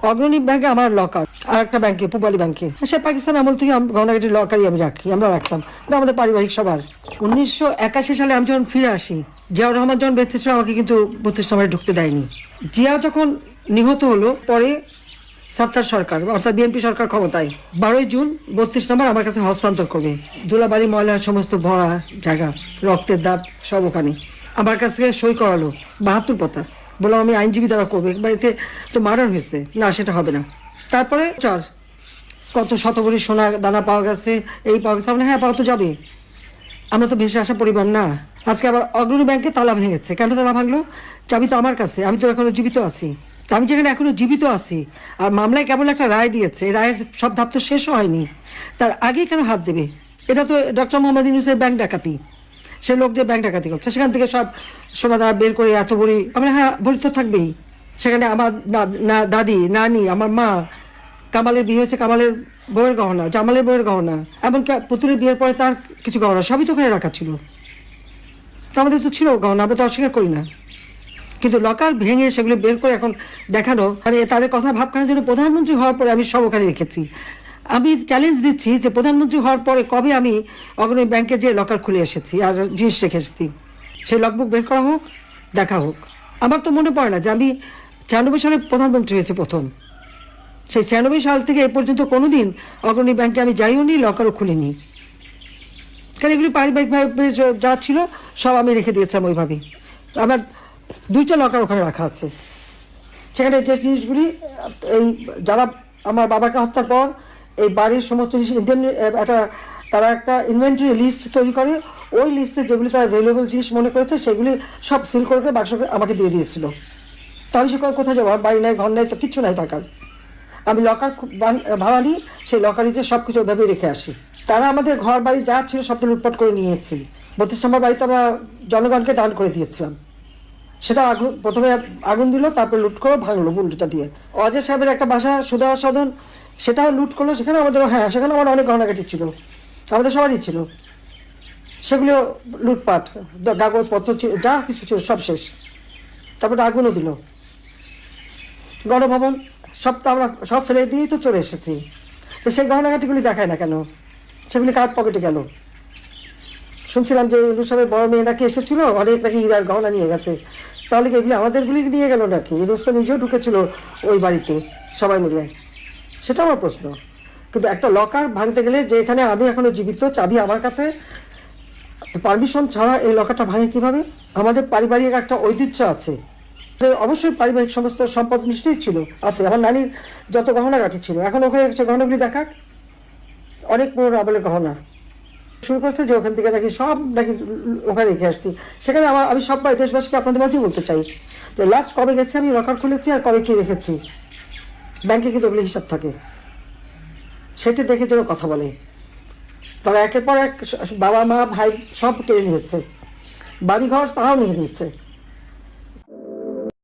অগ্রণী ব্যাংকে আমার লকার, আর একটা ব্যাংকে পূবালী ব্যাংকে, সে পাকিস্তান আমল থেকে গহনাগাটির লকারই আমি রাখি, আমরা রাখতাম, এটা আমাদের পারিবারিক সবার। 1981 সালে আমি যখন ফিরে আসি, জিয়াউর রহমান যখন বেঁচে ছিল আমাকে কিন্তু 32 নম্বরে ঢুকতে দেয়নি। জিয়া যখন নিহত হলো পরে সাত্তার সরকার অর্থাৎ বিএনপি সরকার ক্ষমতায় 12 জুন 32 নম্বর আমার কাছে হস্তান্তর করবে। ধুলাবাড়ি ময়লার সমস্ত ভরা জায়গা, রক্তের দাগ সব ওখানে আমার কাছ থেকে সই করালো 72 পাতা। বললাম আমি আইনজীবী দ্বারা করবো, বাড়িতে তো মার্ডার হয়েছে, না সেটা হবে না। তারপরে কত শতভরি সোনা দানা পাওয়া গেছে, এই পাওয়া গেছে, হ্যাঁ পাওয়া তো যাবে, আমরা তো ভেসে আসা পরিবার না। আজকে আবার অগ্রণী ব্যাংকে তালা ভেঙেছে, কেন তালা ভাঙলো? চাবি তো আমার কাছে, আমি তো এখনো জীবিত আছি। আমি যেখানে এখনো জীবিত আছি আর মামলায় কেবল একটা রায় দিয়েছে, রায়ের সব ধাপ তো শেষ হয়নি, তার আগে কেন হাত দেবে? এটা তো ডক্টর মোহাম্মদ ইউনূসের ব্যাংক ডাকাতি, সে লোক দিয়ে ব্যাংক ডাকাতি করছে, সেখান থেকে সব সোনা দানা বের করে এত ভরি, আমরা হ্যাঁ ভরি তো থাকবেই। সেখানে আমার দাদি, নানি, আমার মা, কামালের বিয়ে হয়েছে, কামালের বউয়ের গহনা, জামালের বউয়ের গহনা, এমনকি পুতুলের বিয়ের পরে তার কিছু গহনা সবই তো ওখানে রাখা ছিল। আমাদের তো ছিল গহনা, আমরা তো অস্বীকার করি না, কিন্তু লকার ভেঙে সেগুলো বের করে এখন দেখানো, মানে তাদের কথা ভাবখানার জন্য প্রধানমন্ত্রী হওয়ার পরে আমি সব ওখানে রেখেছি। আমি চ্যালেঞ্জ দিচ্ছি যে প্রধানমন্ত্রী হওয়ার পরে কবে আমি অগ্রণী ব্যাংকে যে লকার খুলে এসেছি আর জিনিস রেখে এসেছি, সেই লগবুক বের করা হোক, দেখা হোক। আমার তো মনে পড়ে না যে আমি 96 সালে প্রধানমন্ত্রী হয়েছে প্রথম, সেই 96 সাল থেকে এ পর্যন্ত কোনোদিন অগ্রণী ব্যাংকে আমি যাইও নি, লকারও খুলিনি, কারণ এগুলি পারিবারিকভাবে যা ছিল সব আমি রেখে দিয়েছিলাম ওইভাবেই। আমার 2টা লকার ওখানে রাখা আছে, সেখানে যে জিনিসগুলি এই যারা আমার বাবাকে হত্যার পর এই বাড়ির সমস্ত জিনিস তারা একটা ইনভেন্টরি লিস্ট তৈরি করে, ওই লিস্টে যেগুলি তারা ভ্যালুয়েবল জিনিস মনে করেছে সেগুলি সব সিল করে বাক্স আমাকে দিয়ে দিয়েছিল। তাহলে সে কোথায় যাবো? আমার বাড়ি নাই, ঘর নাই, তো কিচ্ছু নাই থাকার। আমি লকার ভাড়া নিই, সেই লকারে যে সব কিছু ওইভাবেই রেখে আসি। তারা আমাদের ঘর বাড়ি যা ছিল সব তো লুটপাট করে নিয়েছি। 32 নম্বর বাড়িতে আমরা জনগণকে দান করে দিয়েছিলাম, সেটা প্রথমে আগুন দিল, তারপরে লুট করে ভাঙলো বুলডোজার দিয়ে। অজয় সাহেবের একটা বাসা সুধা সদন, সেটাও লুট করলো, সেখানে আমাদেরও, হ্যাঁ সেখানে আমার অনেক গহনাগাটি ছিল, আমাদের সবারই ছিল, সেগুলো লুটপাট, কাগজপত্র যা কিছু ছিল সব শেষ। তারপরে আগুনও দিল গণভবন, সব তো আমরা সব ফেলে দিয়েই তো চলে এসেছি। তো সেই গহনাগাটিগুলি দেখায় না কেন? সেগুলি কার পকেটে গেল? শুনছিলাম যে ইনু সাহেবের বড় মেয়ে নাকি এসেছিল, অনেক নাকি হীরার গহনা নিয়ে গেছে, তাহলে কি এগুলি আমাদেরগুলি নিয়ে গেল নাকি? ইনুস তো নিজেও ঢুকেছিল ওই বাড়িতে সবাই মিলে, সেটা আমার প্রশ্ন। কিন্তু একটা লকার ভাঙতে গেলে, যে এখানে আমি এখনো জীবিত, চাবি আমার কাছে, পারমিশন ছাড়া এই লকারটা ভাঙে কিভাবে? আমাদের পারিবারিক একটা ঐতিহ্য আছে, অবশ্যই পারিবারিক সমস্ত সম্পদ নিশ্চয়ই ছিল, আছে। আমার নানির যত গহনাগাটি ছিল, এখন ওখানে সে গহনাগুলি দেখাক, অনেক পুরোনো আমলের গহনা। শুরু করছে যে ওখান থেকে নাকি সব নাকি ওখানে রেখে আসছি, সেখানে আমি সব দেশবাসীকে আপনাদের মাঝেই বলতে চাই যে লাস্ট কবে গেছে আমি লকার খুলেছি আর কবে কি রেখেছি, ব্যাংকে কিন্তু ওগুলো হিসাব থাকে, সেটি দেখে যেন কথা বলে। তারা একের পর এক বাবা মা ভাই সব কেড়ে নিয়েছে, বাড়িঘর তাও নিয়ে নিচ্ছে।